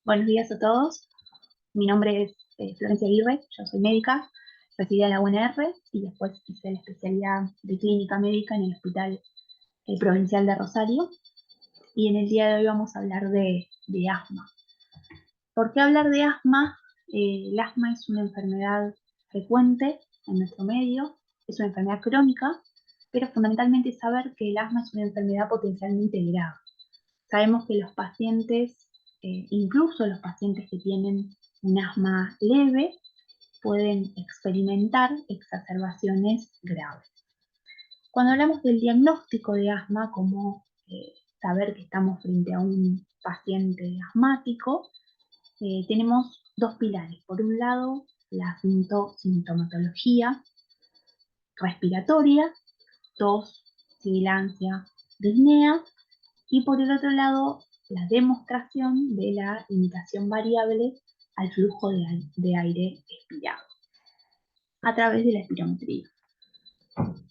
Buenos días a todos. Mi nombre es Florencia Aguirre, yo soy médica, residí en la UNR y después hice la especialidad de clínica médica en el Hospital Provincial de Rosario. Y en el día de hoy vamos a hablar de asma. ¿Por qué hablar de asma? El asma es una enfermedad frecuente en nuestro medio, es una enfermedad crónica, pero fundamentalmente saber que el asma es una enfermedad potencialmente grave. Sabemos que los pacientes, incluso los pacientes que tienen un asma leve, pueden experimentar exacerbaciones graves. Cuando hablamos del diagnóstico de asma, como saber que estamos frente a un paciente asmático, tenemos dos pilares. Por un lado, la sintomatología respiratoria, tos, sibilancia, disnea, y por el otro lado, la demostración de la limitación variable al flujo de aire expirado a través de la espirometría.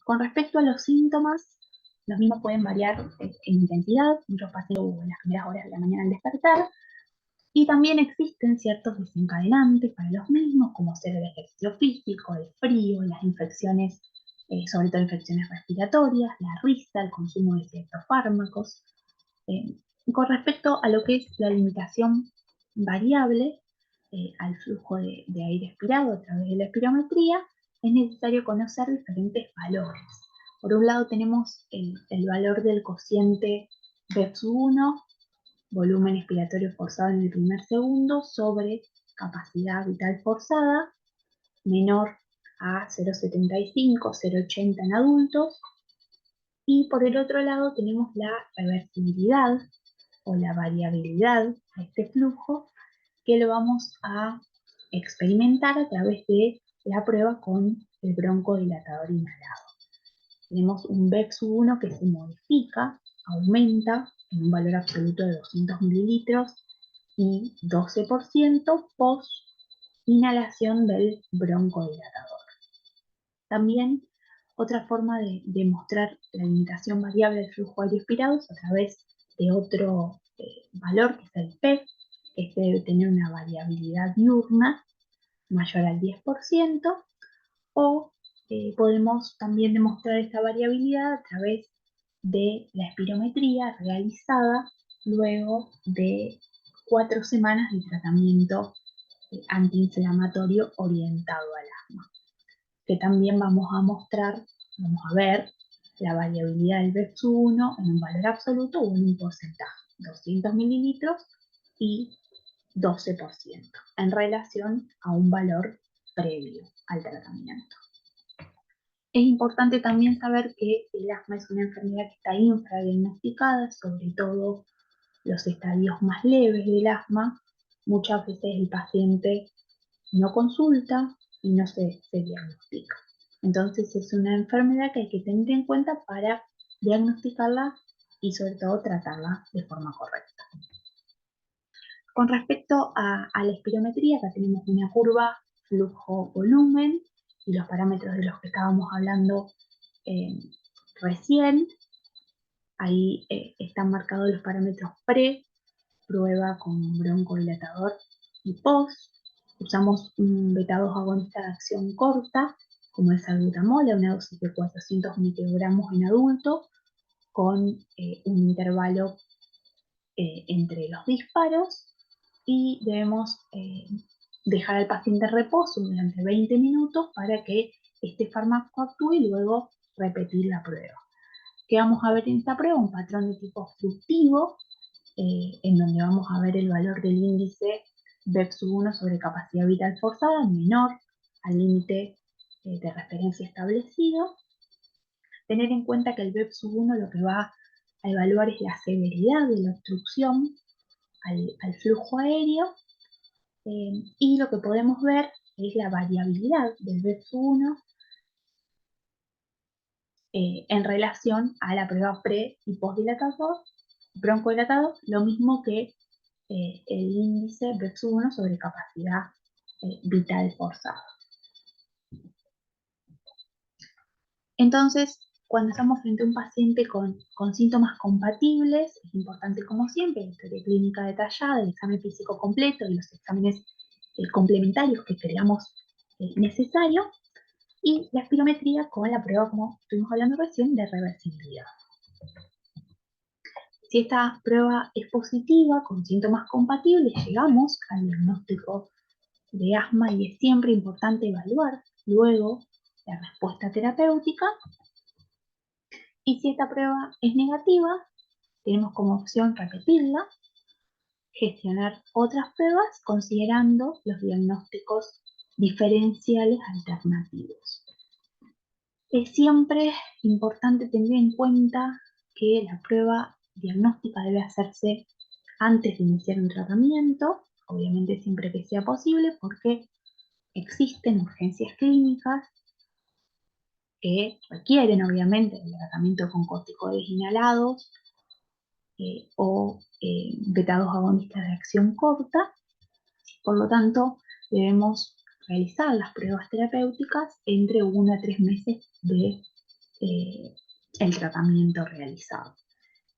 Con respecto a los síntomas, los mismos pueden variar en intensidad, muchos pacientes en las primeras horas de la mañana al despertar, y también existen ciertos desencadenantes para los mismos, como ser el ejercicio físico, el frío, las infecciones, sobre todo infecciones respiratorias, la risa, el consumo de ciertos fármacos. Eh, con respecto a lo que es la limitación variable al flujo de aire expirado a través de la espirometría, es necesario conocer diferentes valores. Por un lado tenemos el valor del cociente BEPS-1, volumen expiratorio forzado en el primer segundo, sobre capacidad vital forzada, menor a 0,75, 0,80 en adultos. Y por el otro lado tenemos la reversibilidad o la variabilidad a este flujo, que lo vamos a experimentar a través de la prueba con el broncodilatador inhalado. Tenemos un BEPS-1 que se modifica, aumenta en un valor absoluto de 200 mililitros y 12% post inhalación del broncodilatador. También otra forma de demostrar la limitación variable del flujo aéreo expirado es a través de otro valor, que es el PEP, que este debe tener una variabilidad diurna mayor al 10%, o podemos también demostrar esta variabilidad a través de la espirometría realizada luego de 4 semanas de tratamiento antiinflamatorio orientado al asma, que también vamos a ver la variabilidad del BEPS-1 en un valor absoluto o en un porcentaje, 200 mililitros y 12%, en relación a un valor previo al tratamiento. Es importante también saber que el asma es una enfermedad que está infradiagnosticada, sobre todo los estadios más leves del asma. Muchas veces el paciente no consulta y no se diagnostica. Entonces es una enfermedad que hay que tener en cuenta para diagnosticarla y sobre todo tratarla de forma correcta. Con respecto a la espirometría, acá tenemos una curva flujo-volumen y los parámetros de los que estábamos hablando eh, recién. Ahí están marcados los parámetros pre, prueba con broncodilatador y post. Usamos un beta-2 agonista de acción corta, como el salbutamol, a una dosis de 400 microgramos en adulto, con un intervalo entre los disparos, y debemos dejar al paciente en reposo durante 20 minutos para que este fármaco actúe y luego repetir la prueba. ¿Qué vamos a ver en esta prueba? Un patrón de tipo obstructivo, en donde vamos a ver el valor del índice BEPS-1 sobre capacidad vital forzada menor al límite de referencia establecido. Tener en cuenta que el BEPS-1 lo que va a evaluar es la severidad de la obstrucción al flujo aéreo, y lo que podemos ver es la variabilidad del BEPS-1 en relación a la prueba pre y postdilatador, broncodilatador, lo mismo que el índice BEPS-1 sobre capacidad vital forzada. Entonces, Cuando estamos frente a un paciente con síntomas compatibles, es importante, como siempre, la historia clínica detallada, el examen físico completo y los exámenes complementarios que creamos necesario, y la espirometría con la prueba, como estuvimos hablando recién, de reversibilidad. Si esta prueba es positiva, con síntomas compatibles, llegamos al diagnóstico de asma y es siempre importante evaluar luego la respuesta terapéutica. Y si esta prueba es negativa, tenemos como opción repetirla, gestionar otras pruebas considerando los diagnósticos diferenciales alternativos. Es siempre importante tener en cuenta que la prueba diagnóstica debe hacerse antes de iniciar un tratamiento, obviamente siempre que sea posible, porque existen urgencias clínicas que requieren obviamente el tratamiento con corticoides inhalados o beta-2 agonistas de acción corta. Por lo tanto, debemos realizar las pruebas terapéuticas entre 1 a 3 meses de el tratamiento realizado.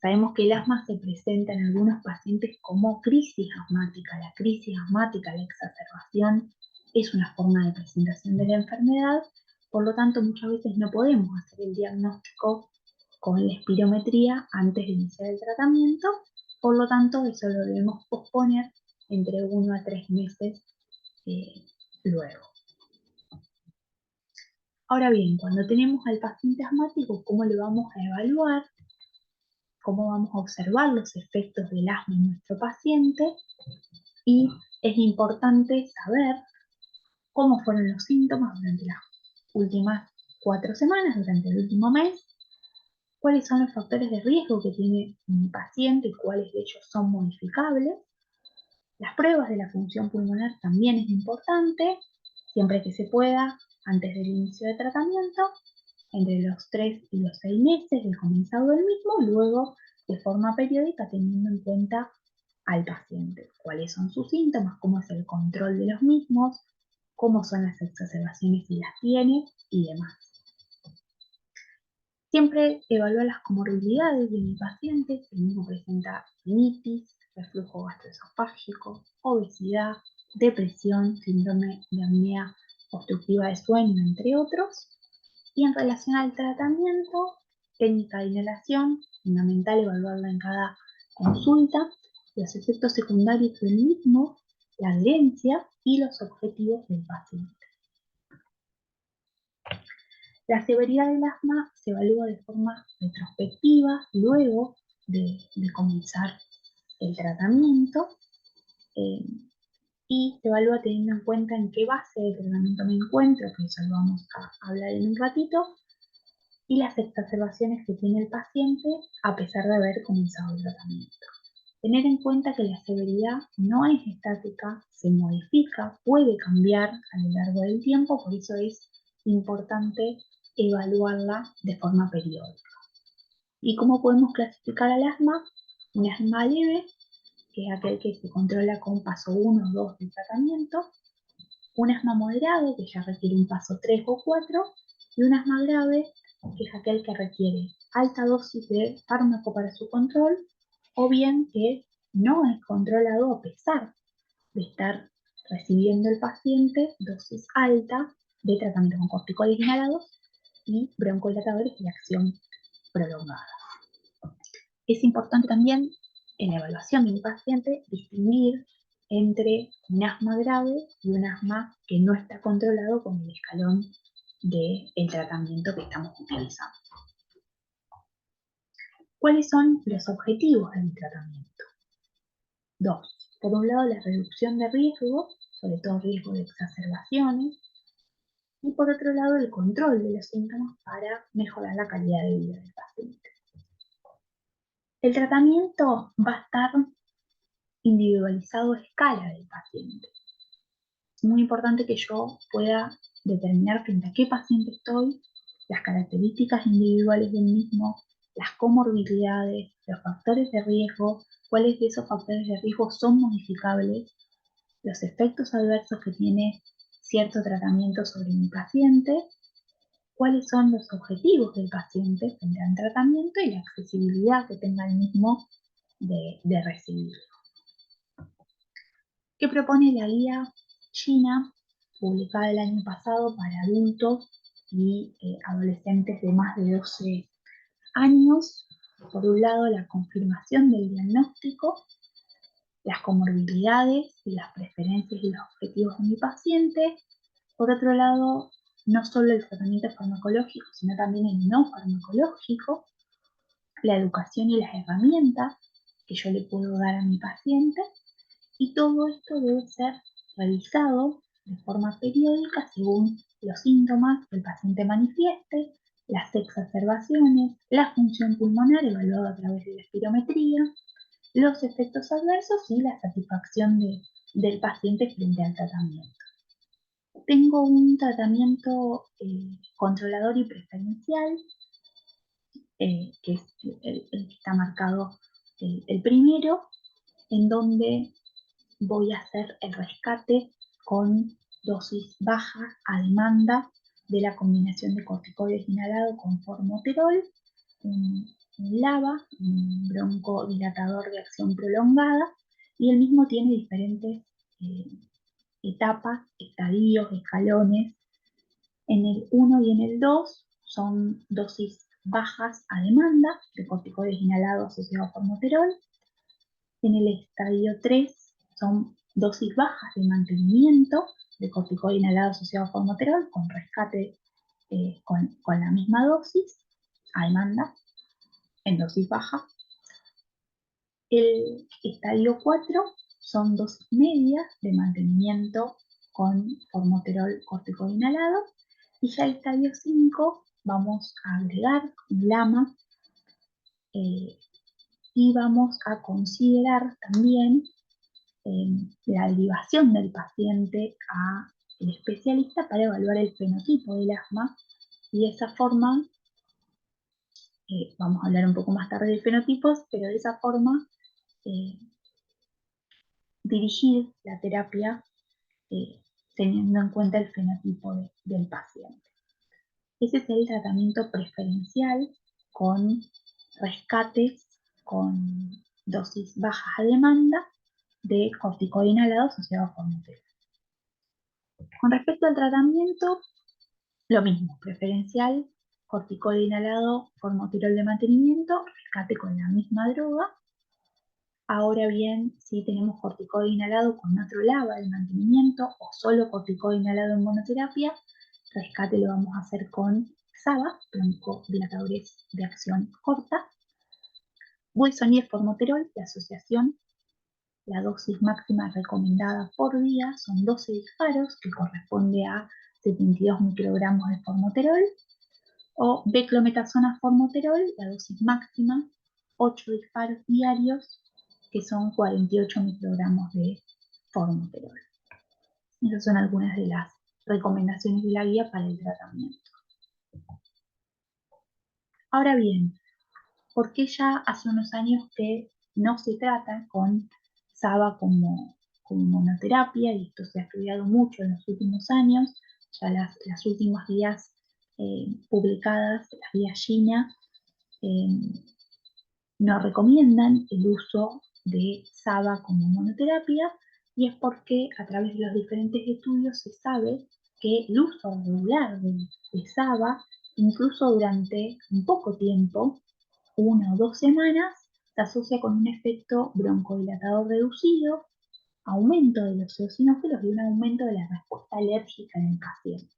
Sabemos que el asma se presenta en algunos pacientes como crisis asmática. La crisis asmática, la exacerbación, es una forma de presentación de la enfermedad, por lo tanto muchas veces no podemos hacer el diagnóstico con la espirometría antes de iniciar el tratamiento, por lo tanto eso lo debemos posponer entre 1 a 3 meses luego. Ahora bien, cuando tenemos al paciente asmático, ¿cómo le vamos a evaluar? ¿Cómo vamos a observar los efectos del asma en nuestro paciente? Y es importante saber cómo fueron los síntomas durante las últimas 4 semanas, durante el último mes, cuáles son los factores de riesgo que tiene mi paciente y cuáles de ellos son modificables. Las pruebas de la función pulmonar también es importante, siempre que se pueda, antes del inicio de tratamiento, entre los 3 y los 6 meses de comenzado el mismo, luego de forma periódica teniendo en cuenta al paciente, cuáles son sus síntomas, cómo es el control de los mismos, cómo son las exacerbaciones si las tiene y demás. Siempre evaluar las comorbilidades de mi paciente, si el mismo presenta rinitis, reflujo gastroesofágico, obesidad, depresión, síndrome de apnea obstructiva de sueño, entre otros. Y en relación al tratamiento, técnica de inhalación, fundamental evaluarla en cada consulta, los efectos secundarios del mismo, la adherencia y los objetivos del paciente. La severidad del asma se evalúa de forma retrospectiva luego de comenzar el tratamiento y se evalúa teniendo en cuenta en qué base de tratamiento me encuentro, que eso lo vamos a hablar en un ratito, y las exacerbaciones que tiene el paciente a pesar de haber comenzado el tratamiento. Tener en cuenta que la severidad no es estática, se modifica, puede cambiar a lo largo del tiempo, por eso es importante evaluarla de forma periódica. ¿Y cómo podemos clasificar al asma? Un asma leve, que es aquel que se controla con paso 1 o 2 del tratamiento, un asma moderado, que ya requiere un paso 3 o 4, y un asma grave, que es aquel que requiere alta dosis de fármaco para su control, o bien que no es controlado a pesar de estar recibiendo el paciente dosis alta de tratamiento con corticoides inhalados y broncodilatadores de acción prolongada. Es importante también en la evaluación de un paciente distinguir entre un asma grave y un asma que no está controlado con el escalón del tratamiento que estamos utilizando. ¿Cuáles son los objetivos del tratamiento? 2. Por un lado, la reducción de riesgo, sobre todo riesgo de exacerbaciones, y por otro lado, el control de los síntomas para mejorar la calidad de vida del paciente. El tratamiento va a estar individualizado a escala del paciente. Es muy importante que yo pueda determinar frente a qué paciente estoy, las características individuales del mismo, las comorbilidades, los factores de riesgo, cuáles de esos factores de riesgo son modificables, los efectos adversos que tiene cierto tratamiento sobre mi paciente cuáles son los objetivos del paciente frente al tratamiento y la accesibilidad que tenga el mismo de recibirlo. ¿Qué propone la guía china publicada el año pasado para adultos y adolescentes de más de 12 años? Por un lado, la confirmación del diagnóstico, las comorbilidades y las preferencias y los objetivos de mi paciente. Por otro lado, no solo el tratamiento farmacológico, sino también el no farmacológico, la educación y las herramientas que yo le puedo dar a mi paciente. Y todo esto debe ser revisado de forma periódica según los síntomas que el paciente manifieste, las exacerbaciones, la función pulmonar evaluada a través de la espirometría, los efectos adversos y la satisfacción del paciente frente al tratamiento. Tengo un tratamiento controlador y preferencial, que es el que está marcado el primero, en donde voy a hacer el rescate con dosis baja a demanda de la combinación de corticoides inhalado con formoterol, un LABA, un broncodilatador de acción prolongada, y el mismo tiene diferentes etapas, estadios, escalones. En el 1 y en el 2 son dosis bajas a demanda de corticoides inhalados asociados a formoterol. En el estadio 3 son dosis bajas de mantenimiento de corticoide inhalado asociado a formoterol con rescate con la misma dosis a demanda en dosis baja. El estadio 4 son dosis medias de mantenimiento con formoterol corticoide inhalado. Y ya el estadio 5 vamos a agregar un LAMA y vamos a considerar también la derivación del paciente a el especialista para evaluar el fenotipo del asma, y de esa forma, vamos a hablar un poco más tarde de fenotipos, pero de esa forma dirigir la terapia teniendo en cuenta el fenotipo del paciente. Ese es el tratamiento preferencial con rescates con dosis bajas a demanda de corticoide inhalado asociado a formoterol. Con respecto al tratamiento, lo mismo, preferencial, corticoide inhalado, formoterol de mantenimiento, rescate con la misma droga. Ahora bien, si tenemos corticoide inhalado con otro LABA de mantenimiento o solo corticoide inhalado en monoterapia, rescate lo vamos a hacer con SABA, broncodilatadores de acción corta. Wilsonide formoterol, la asociación, la dosis máxima recomendada por día son 12 disparos, que corresponde a 72 microgramos de formoterol, o beclometasona formoterol, la dosis máxima, 8 disparos diarios, que son 48 microgramos de formoterol. Esas son algunas de las recomendaciones de la guía para el tratamiento. Ahora bien, ¿por qué ya hace unos años que no se trata con SABA como monoterapia? Y esto se ha estudiado mucho en los últimos años. Ya las últimas guías publicadas, las guías China, no recomiendan el uso de SABA como monoterapia, y es porque a través de los diferentes estudios se sabe que el uso regular de SABA, incluso durante un poco tiempo, 1 o 2 semanas, se asocia con un efecto broncodilatador reducido, aumento de los eosinófilos y un aumento de la respuesta alérgica en el paciente.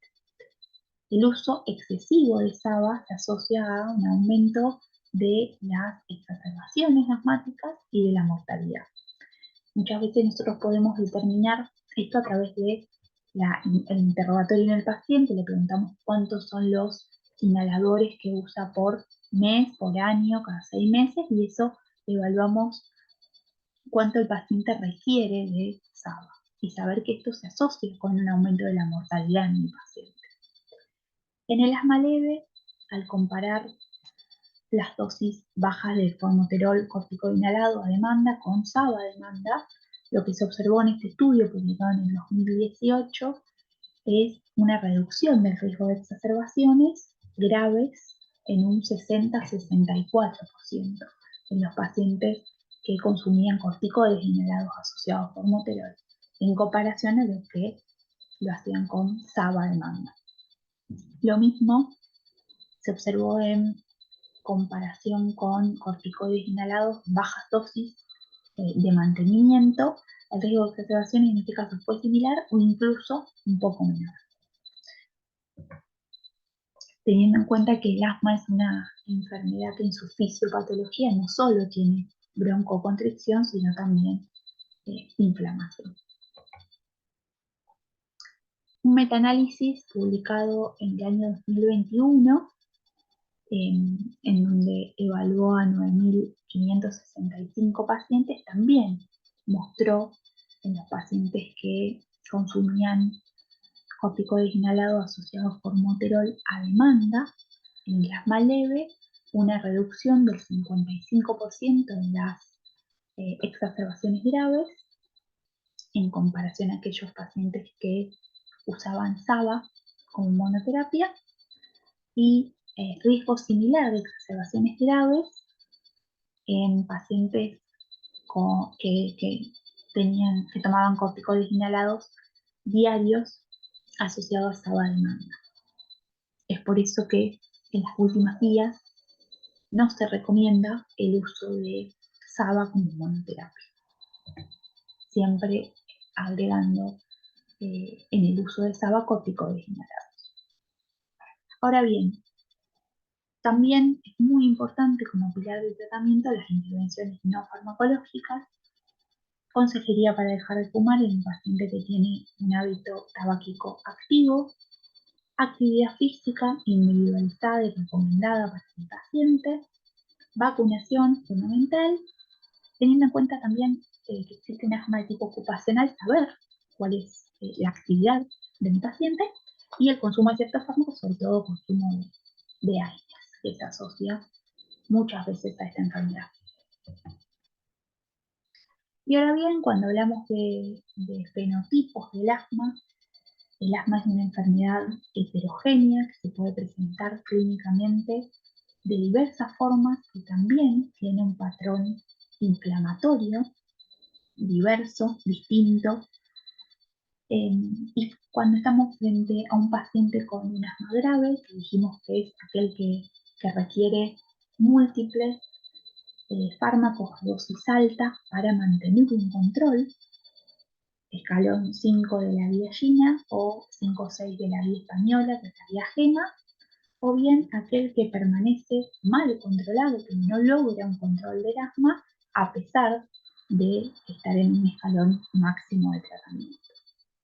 El uso excesivo de SABA se asocia a un aumento de las exacerbaciones asmáticas y de la mortalidad. Muchas veces nosotros podemos determinar esto a través de el interrogatorio en el paciente. Le preguntamos cuántos son los inhaladores que usa por mes, por año, cada 6 meses, y eso evaluamos cuánto el paciente requiere de SABA, y saber que esto se asocia con un aumento de la mortalidad en el paciente. En el asma leve, al comparar las dosis bajas de formoterol corticoide inhalado a demanda con SABA a demanda, lo que se observó en este estudio publicado en el 2018 es una reducción del riesgo de exacerbaciones graves en un 60-64% en los pacientes que consumían corticoides inhalados asociados por formoterol, en comparación a los que lo hacían con SABA de manga. Lo mismo se observó en comparación con corticoides inhalados en bajas dosis de mantenimiento. El riesgo de exacerbaciones en este caso fue similar o incluso un poco menor. Teniendo en cuenta que el asma es una enfermedad que en su fisiopatología no solo tiene broncoconstricción, sino también inflamación. Un metaanálisis publicado en el año 2021, en donde evaluó a 9.565 pacientes, también mostró en los pacientes que consumían corticoides inhalados asociados por formoterol a demanda, en el asma leve, una reducción del 55% en las exacerbaciones graves en comparación a aquellos pacientes que usaban SABA como monoterapia, y riesgo similar de exacerbaciones graves en pacientes que tomaban corticoides inhalados diarios asociados a SABA de manga. Es por eso que en las últimas guías no se recomienda el uso de SABA como monoterapia, siempre agregando en el uso de SABA corticoides inhalados. Ahora bien, también es muy importante como pilar de tratamiento las intervenciones no farmacológicas, consejería para dejar de fumar en un paciente que tiene un hábito tabáquico activo, actividad física individualizada y recomendada para el paciente, vacunación fundamental, teniendo en cuenta también que existe un asma de tipo ocupacional, saber cuál es la actividad de mi paciente, y el consumo de ciertos fármacos, sobre todo consumo de AINES, que se asocia muchas veces a esta enfermedad. Y ahora bien, cuando hablamos de fenotipos del asma, el asma es una enfermedad heterogénea que se puede presentar clínicamente de diversas formas y también tiene un patrón inflamatorio diverso, distinto. Y cuando estamos frente a un paciente con un asma grave, que dijimos que es aquel que requiere múltiples fármacos a dosis alta para mantener un control, escalón 5 de la guía china o 5 o 6 de la guía española, que es la guía GEMA, o bien aquel que permanece mal controlado, que no logra un control del asma a pesar de estar en un escalón máximo de tratamiento.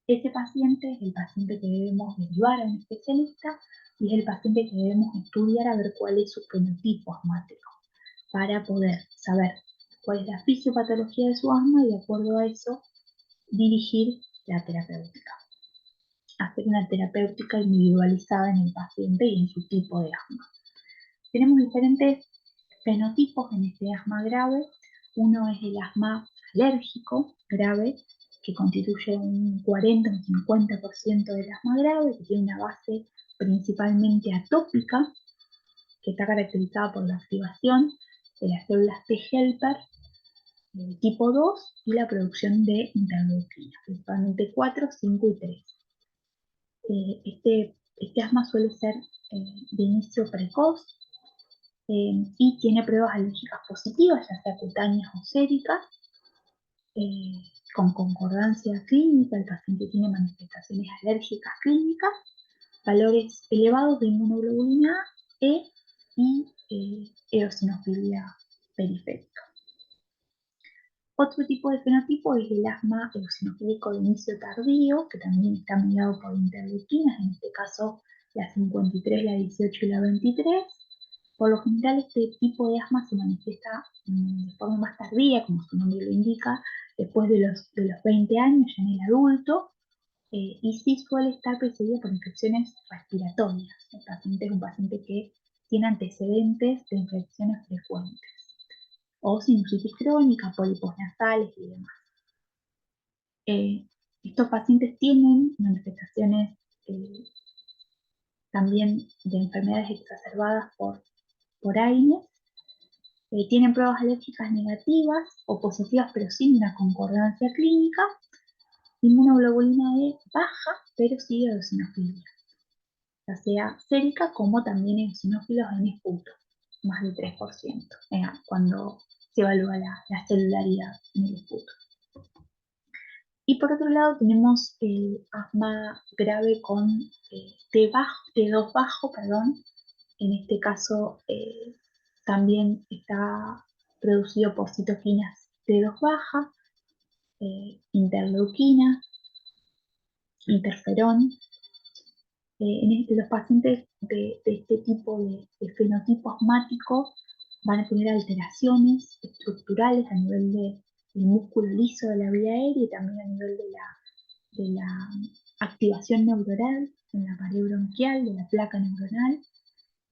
Ese paciente es el paciente que debemos derivar a un especialista y es el paciente que debemos estudiar a ver cuál es su fenotipo asmático para poder saber cuál es la fisiopatología de su asma y de acuerdo a eso dirigir la terapéutica. Hacer una terapéutica individualizada en el paciente y en su tipo de asma. Tenemos diferentes fenotipos en este asma grave. Uno es el asma alérgico grave, que constituye un 40 o un 50% del asma grave, que tiene una base principalmente atópica, que está caracterizada por la activación de las células T helper tipo 2 y la producción de interleuquinas, principalmente 4, 5 y 3. Este asma suele ser de inicio precoz y tiene pruebas alérgicas positivas, ya sea cutáneas o séricas, con concordancia clínica. El paciente tiene manifestaciones alérgicas clínicas, valores elevados de inmunoglobulina E y eosinofilia periférica. Otro tipo de fenotipo es el asma eosinofílico de inicio tardío, que también está mediado por interleuquinas, en este caso la 53, la 18 y la 23. Por lo general, este tipo de asma se manifiesta de forma más tardía, como su nombre lo indica, después de los 20 años, ya en el adulto, y sí suele estar precedido por infecciones respiratorias. El paciente es un paciente que tiene antecedentes de infecciones frecuentes, o sinusitis crónica, pólipos nasales y demás. Estos pacientes tienen manifestaciones también de enfermedades exacerbadas por AINES. Tienen pruebas alérgicas negativas o positivas, pero sin una concordancia clínica. Inmunoglobulina E baja, pero sigue eosinofilia, ya sea sérica como también eosinófilos en esputo, más del 3%, cuando se evalúa la celularidad en el esputo. Y por otro lado tenemos el asma grave con T2 bajo, perdón. En este caso también está producido por citoquinas T2 baja, interleuquina, interferón. Los pacientes de este tipo de fenotipo asmático van a tener alteraciones estructurales a nivel del músculo liso de la vía aérea y también a nivel de la activación neuronal en la pared bronquial, de la placa neuronal.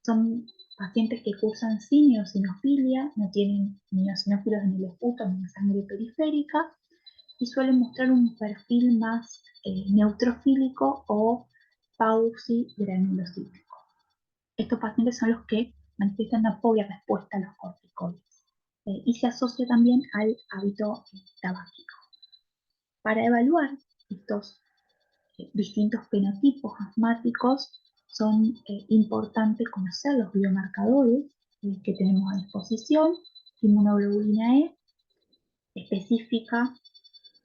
Son pacientes que cursan sin eosinofilia, no tienen ni eosinófilos en el esputo ni en sangre periférica y suelen mostrar un perfil más neutrofílico o paucigranulocítico. Estos pacientes son los que manifiestan una pobre respuesta a los corticoides y se asocia también al hábito tabáquico. Para evaluar estos distintos fenotipos asmáticos son importantes conocer los biomarcadores que tenemos a disposición, inmunoglobulina E específica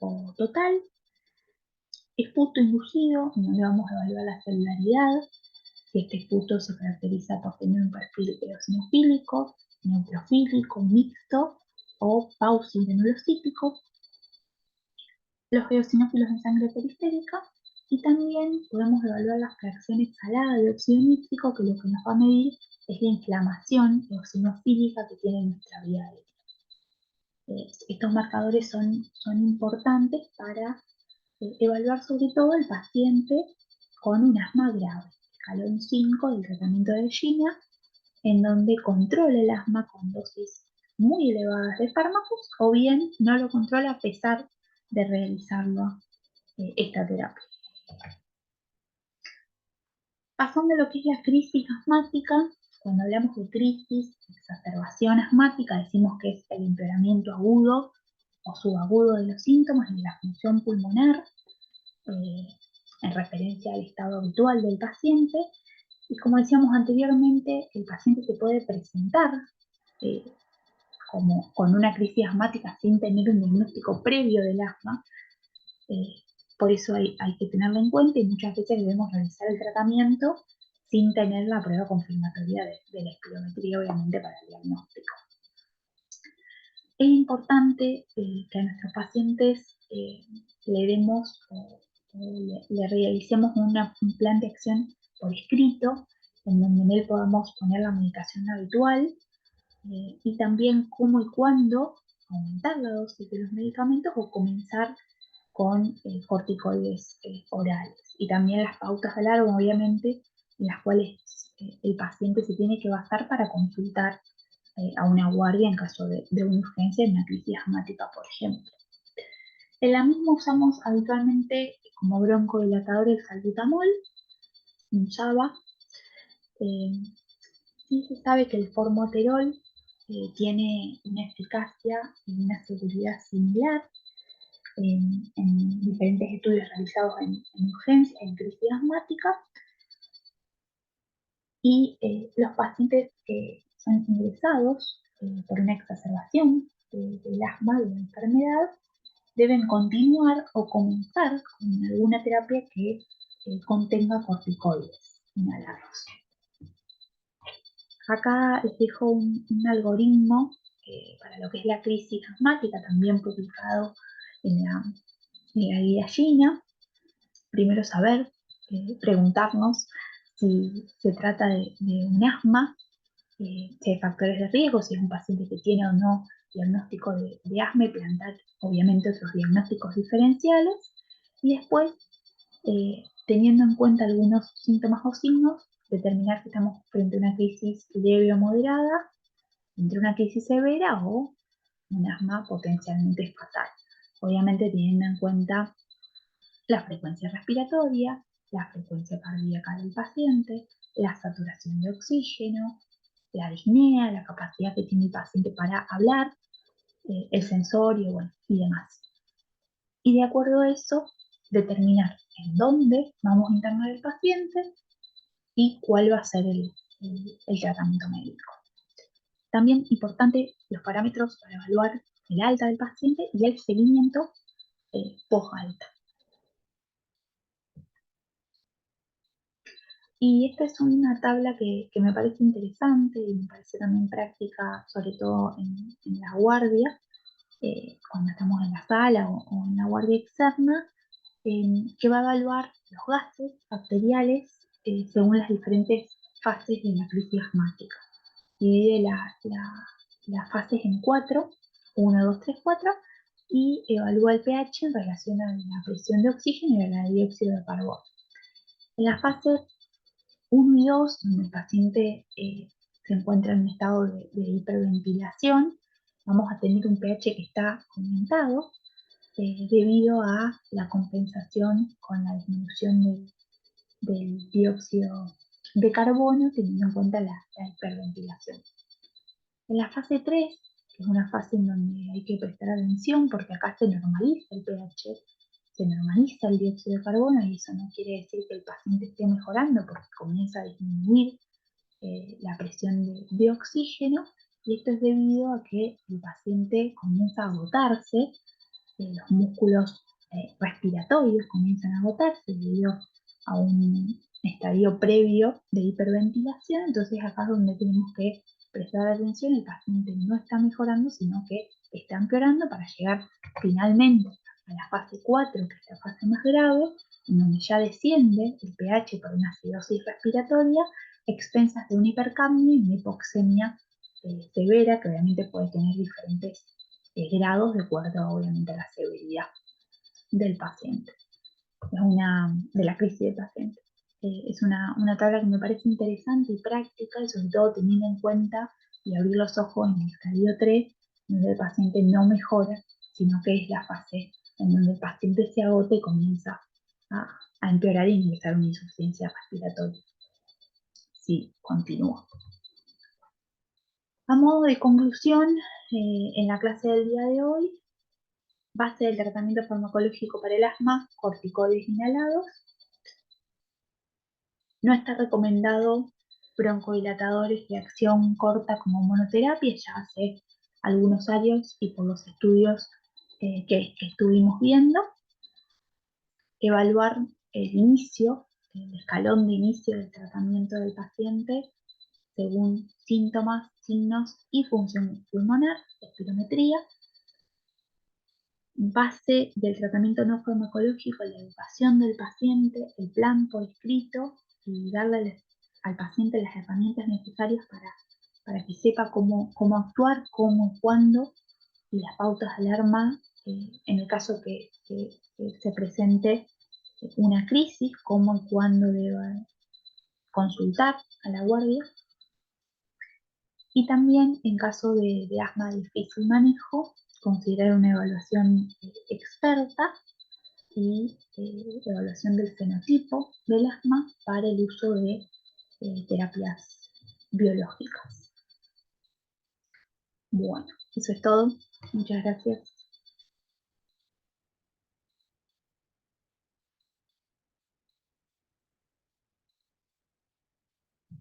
o total, esputo inducido, en donde vamos a evaluar la celularidad, si este esputo se caracteriza por tener un perfil eosinofílico, neutrofílico, mixto o paucigranulocítico, los eosinófilos en sangre periférica, y también podemos evaluar la fracción exhalada de óxido nítrico, que lo que nos va a medir es la inflamación eosinofílica que tiene nuestra vía aérea. Estos marcadores son importantes para evaluar sobre todo el paciente con un asma grave, escalón 5 del tratamiento de Gina, en donde controla el asma con dosis muy elevadas de fármacos o bien no lo controla a pesar de realizarlo esta terapia. Pasando a lo que es la crisis asmática, cuando hablamos de crisis, exacerbación asmática, decimos que es el empeoramiento agudo o subagudo de los síntomas y de la función pulmonar, en referencia al estado habitual del paciente. Y como decíamos anteriormente, el paciente se puede presentar como con una crisis asmática sin tener un diagnóstico previo del asma. Por eso hay que tenerlo en cuenta y muchas veces debemos realizar el tratamiento sin tener la prueba confirmatoria de la espirometría, obviamente, para el diagnóstico. Es importante que a nuestros pacientes le demos le realicemos un plan de acción por escrito, en donde en él podamos poner la medicación habitual y también cómo y cuándo aumentar la dosis de los medicamentos o comenzar con corticoides orales. Y también las pautas de largo, obviamente, en las cuales el paciente se tiene que basar para consultar a una guardia en caso de una urgencia en una crisis asmática, por ejemplo. En la misma usamos habitualmente como broncodilatador el salbutamol, un SABA. Sí se sabe que el formoterol tiene una eficacia y una seguridad similar en diferentes estudios realizados en urgencia, en crisis asmática, y los pacientes que son ingresados por una exacerbación del asma, de la enfermedad, deben continuar o comenzar con alguna terapia que contenga corticoides inhalados. Acá les dejo un algoritmo para lo que es la crisis asmática, también publicado en la guía Gina. Primero saber, preguntarnos si se trata de un asma, si hay factores de riesgo, si es un paciente que tiene o no diagnóstico de asma y plantear obviamente otros diagnósticos diferenciales. Y después, teniendo en cuenta algunos síntomas o signos, determinar si estamos frente a una crisis leve o moderada, entre una crisis severa o un asma potencialmente fatal. Obviamente teniendo en cuenta la frecuencia respiratoria, la frecuencia cardíaca del paciente, la saturación de oxígeno, la disnea, la capacidad que tiene el paciente para hablar, el sensorio, bueno, y demás. Y de acuerdo a eso, determinar en dónde vamos a internar el paciente y cuál va a ser el tratamiento médico. También importante los parámetros para evaluar el alta del paciente y el seguimiento post-alta. Y esta es una tabla que me parece interesante y me parece también práctica, sobre todo en la guardia, cuando estamos en la sala o en la guardia externa, que va a evaluar los gases bacteriales según las diferentes fases de la crisis asmática. Divide las fases en 4, 1, 2, 3, 4, y evalúa el pH en relación a la presión de oxígeno y a la de dióxido de carbono. En la fase 1 y 2, donde el paciente se encuentra en un estado de hiperventilación, vamos a tener un pH que está aumentado debido a la compensación con la disminución del dióxido de carbono, teniendo en cuenta la hiperventilación. En la fase 3, que es una fase en donde hay que prestar atención porque acá se normaliza el pH, se normaliza el dióxido de carbono, y eso no quiere decir que el paciente esté mejorando porque comienza a disminuir la presión de oxígeno, y esto es debido a que el paciente comienza a agotarse, los músculos respiratorios comienzan a agotarse debido a un estadio previo de hiperventilación. Entonces acá es donde tenemos que prestar atención. El paciente no está mejorando, sino que está empeorando para llegar finalmente a la fase 4, que es la fase más grave, en donde ya desciende el pH por una acidosis respiratoria, expensas de una hipercapnia y una hipoxemia severa, que obviamente puede tener diferentes grados de acuerdo obviamente a la severidad del paciente, de la crisis del paciente. Es una tabla que me parece interesante y práctica, y sobre todo teniendo en cuenta y abrir los ojos en el estadio 3, donde el paciente no mejora, sino que es la fase en donde el paciente se agota y comienza a empeorar y ingresar una insuficiencia respiratoria. Sí, continúo. A modo de conclusión, en la clase del día de hoy, base del tratamiento farmacológico para el asma, corticoides inhalados. No está recomendado broncodilatadores de acción corta como monoterapia, ya hace algunos años y por los estudios que estuvimos viendo. Evaluar el escalón de inicio del tratamiento del paciente según síntomas, signos y función pulmonar, espirometría. Base del tratamiento no farmacológico, la educación del paciente, el plan por escrito, y darle al paciente las herramientas necesarias para que sepa cómo actuar, cómo y cuándo, y las pautas de alarma en el caso que se presente una crisis, cómo y cuándo deba consultar a la guardia. Y también en caso de asma de difícil manejo, considerar una evaluación experta y evaluación del fenotipo del asma para el uso de terapias biológicas. Bueno, eso es todo. Muchas gracias.